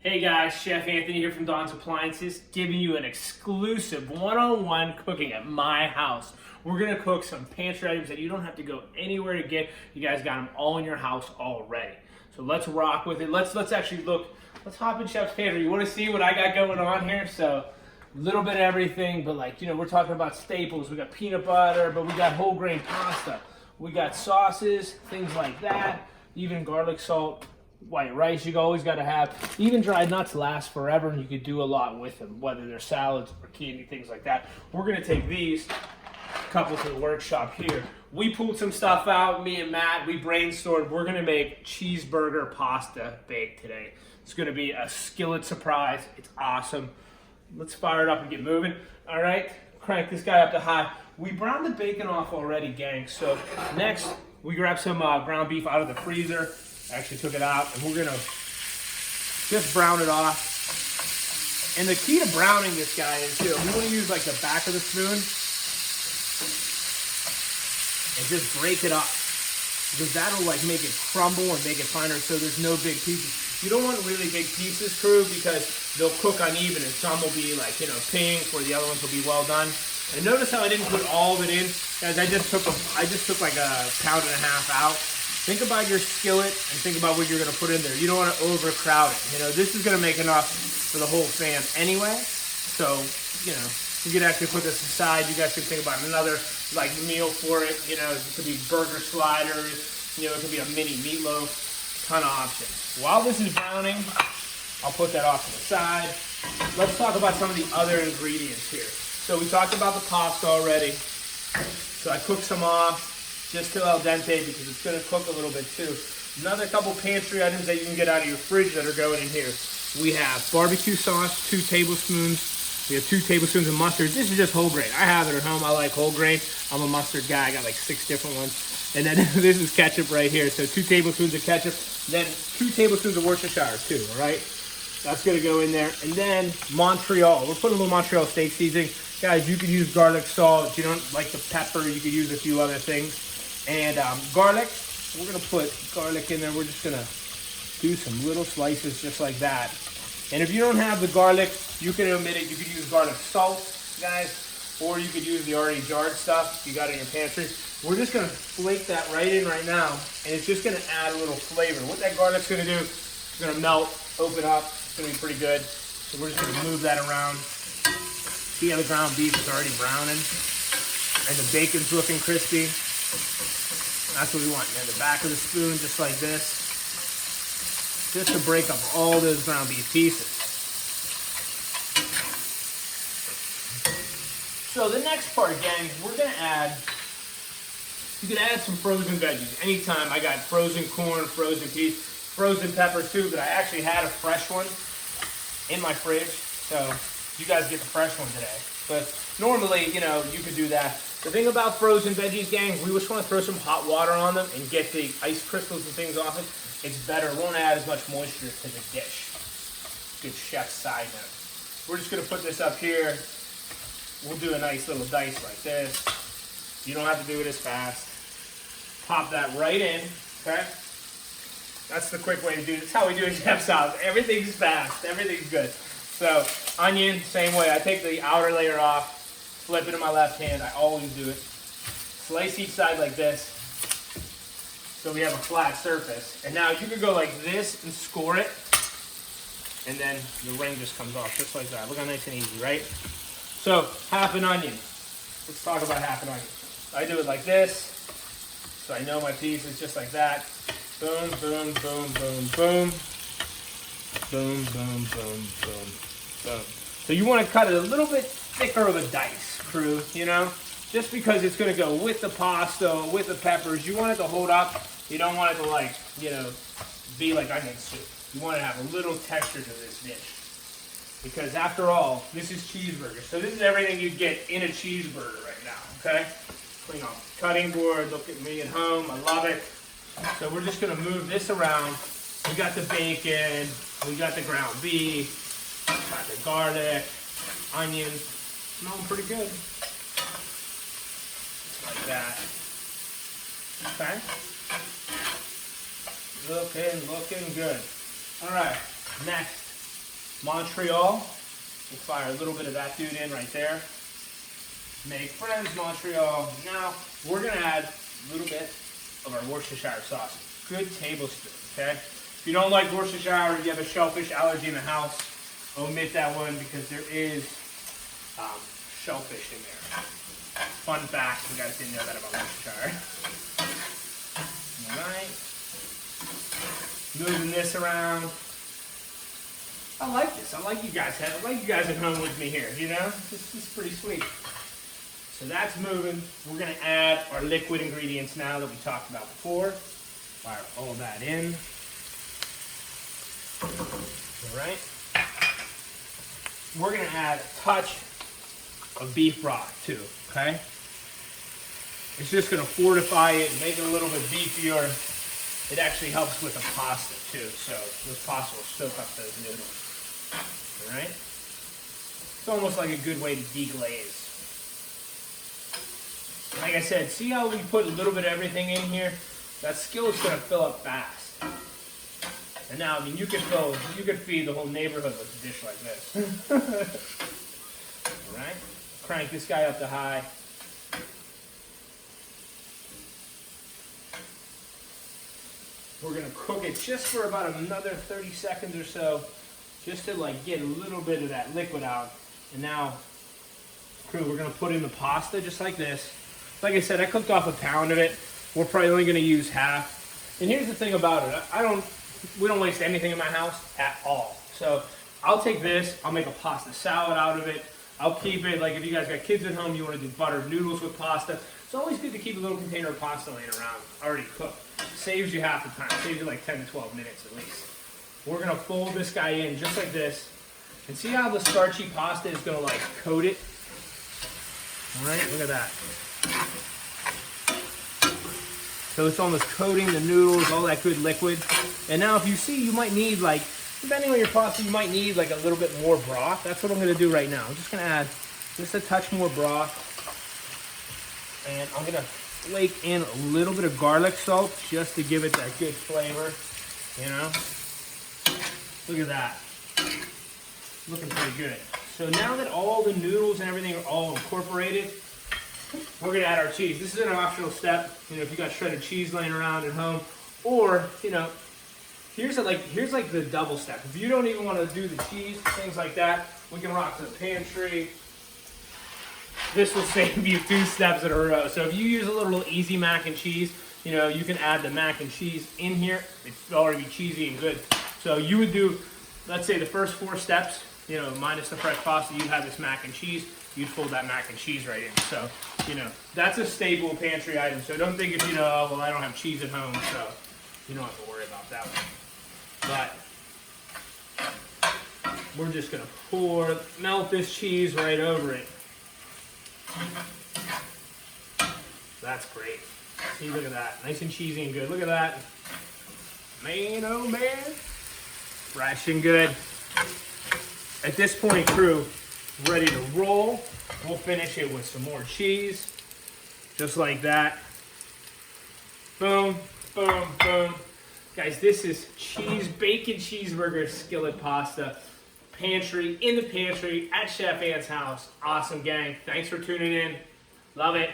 Hey guys, Chef Anthony here from Don's Appliances, giving you an exclusive one-on-one cooking at my house. We're gonna cook some pantry items that you don't have to go anywhere to get. You guys got them all in your house already. So let's rock with it. Let's actually look. Let's hop in Chef's pantry. You want to see what I got going on here? So a little bit of everything, but like, you know, we're talking about staples. We got peanut butter, but we got whole grain pasta. We got sauces, things like that. Even garlic salt. White rice you always got to have. Even dried nuts last forever, and you could do a lot with them, whether they're salads or candy, things like that. We're going to take these couple to the workshop here. We pulled some stuff out, me and Matt, we brainstormed. We're going to make cheeseburger pasta bake today. It's going to be a skillet surprise. It's awesome. Let's fire it up and get moving. All right, crank this guy up to high. We browned the bacon off already, gang. So next, we grab some ground beef out of the freezer. I actually took it out, and we're gonna just brown it off. And the key to browning this guy is, we want to use like the back of the spoon and just break it up, because that'll like make it crumble and make it finer, so there's no big pieces. You don't want really big pieces, crew, because they'll cook uneven, and some will be like, pink, where the other ones will be well done. And notice how I didn't put all of it in, guys. I just took like a pound and a half out. Think about your skillet and think about what you're going to put in there. You don't want to overcrowd it. This is going to make enough for the whole fam anyway. So, you could actually put this aside. You guys could think about another meal for it. It could be burger sliders. It could be a mini meatloaf. Ton of options. While this is browning, I'll put that off to the side. Let's talk about some of the other ingredients here. So we talked about the pasta already. So I cooked some off. Just till al dente, because it's going to cook a little bit too. Another couple pantry items that you can get out of your fridge that are going in here. We have barbecue sauce, 2 tablespoons. We have 2 tablespoons of mustard. This is just whole grain. I have it at home. I like whole grain. I'm a mustard guy. I got like 6 different ones. And then this is ketchup right here. So 2 tablespoons of ketchup. Then 2 tablespoons of Worcestershire too, all right? That's going to go in there. And then Montreal. We're putting a little Montreal steak seasoning. Guys, you could use garlic salt. If you don't like the pepper, you could use a few other things. And garlic, we're going to put garlic in there. We're just going to do some little slices just like that. And if you don't have the garlic, you can omit it. You could use garlic salt, guys, or you could use the already jarred stuff you got in your pantry. We're just going to flake that right in right now, and it's just going to add a little flavor. What that garlic's going to do, it's going to melt, open up. It's going to be pretty good. So we're just going to move that around. See how the ground beef is already browning, and the bacon's looking crispy. That's what we want. And the back of the spoon, just like this, just to break up all those ground beef pieces. So the next part, gang, we're gonna add. You can add some frozen veggies anytime. I got frozen corn, frozen peas, frozen peppers too, but I actually had a fresh one in my fridge, so you guys get the fresh one today. But normally, you could do that. The thing about frozen veggies, gang, we just want to throw some hot water on them and get the ice crystals and things off it. It's better. It won't add as much moisture to the dish. Good chef side note. We're just going to put this up here. We'll do a nice little dice like this. You don't have to do it as fast. Pop that right in, okay? That's the quick way to do it. That's how we do it, chef sauce. Everything's fast. Everything's good. So, onion, same way. I take the outer layer off. Flip it in my left hand. I always do it. Slice each side like this, so we have a flat surface. And now you could go like this and score it, and then the ring just comes off, just like that. Look how nice and easy, right? So, half an onion. Let's talk about half an onion. I do it like this, so I know my pieces, just like that. Boom, boom, boom, boom, boom. Boom, boom, boom, boom, boom. So you want to cut it a little bit thicker of a dice, crew, just because it's going to go with the pasta, with the peppers. You want it to hold up. You don't want it to be like onion soup. You want to have a little texture to this dish, because after all, this is cheeseburger. So this is everything you get in a cheeseburger right now, okay? Clean off the cutting board. Look at me at home. I love it. So we're just going to move this around. We got the bacon. We got the ground beef. Got the garlic, onions. Smelling pretty good. Like that. Okay. Looking good. All right. Next, Montreal. We'll fire a little bit of that dude in right there. Make friends, Montreal. Now, we're going to add a little bit of our Worcestershire sauce. Good tablespoon, okay? If you don't like Worcestershire or you have a shellfish allergy in the house, omit that one because there is shellfish in there. Fun fact, you guys didn't know that about Worcestershire. All right. Moving this around. I like this. I like you guys at home with me here, you know? This is pretty sweet. So that's moving. We're going to add our liquid ingredients now that we talked about before. Fire all that in. All right. We're going to add a touch of beef broth too, okay? It's just going to fortify it, make it a little bit beefier. It actually helps with the pasta too, so this pasta will soak up those noodles. All right? It's almost like a good way to deglaze. Like I said, see how we put a little bit of everything in here? That skillet's going to fill up fast. And now, I mean, you could feed the whole neighborhood with a dish like this. All right? Crank this guy up to high. We're going to cook it just for about another 30 seconds or so, just to like get a little bit of that liquid out. And now, crew, we're going to put in the pasta just like this. Like I said, I cooked off a pound of it. We're probably only going to use half. And here's the thing about it. We don't waste anything in my house at all. So I'll take this. I'll make a pasta salad out of it. I'll keep it, like if you guys got kids at home, you want to do buttered noodles with pasta. It's always good to keep a little container of pasta laying around, already cooked. Saves you half the time. Saves you like 10 to 12 minutes at least. We're going to fold this guy in just like this. And see how the starchy pasta is going to like coat it? All right, look at that. So it's almost coating the noodles, all that good liquid. And now if you see, you might need like, depending on your pasta, you might need like a little bit more broth. That's what I'm going to do right now. I'm just going to add just a touch more broth. And I'm going to flake in a little bit of garlic salt just to give it that good flavor, you know. Look at that. Looking pretty good. So now that all the noodles and everything are all incorporated, we're going to add our cheese. This is an optional step, you know, if you got shredded cheese laying around at home, or, you know, here's like the double step. If you don't even want to do the cheese, things like that, we can rock to the pantry. This will save you 2 steps in a row. So if you use a little easy mac and cheese, you know, you can add the mac and cheese in here. It's already cheesy and good. So you would do, let's say the first 4 steps, you know, minus the fresh pasta, you'd have this mac and cheese. You'd fold that mac and cheese right in. So, you know, that's a staple pantry item. So don't think if, you know, well, I don't have cheese at home, so you don't have to worry about that one. But we're just going to melt this cheese right over it. That's great. See, look at that. Nice and cheesy and good. Look at that. Man, oh man. Fresh and good. At this point, crew, ready to roll. We'll finish it with some more cheese. Just like that. Boom, boom, boom. Guys, this is bacon cheeseburger skillet pasta. Pantry, in the pantry, at Chef Ant's house. Awesome, gang. Thanks for tuning in. Love it.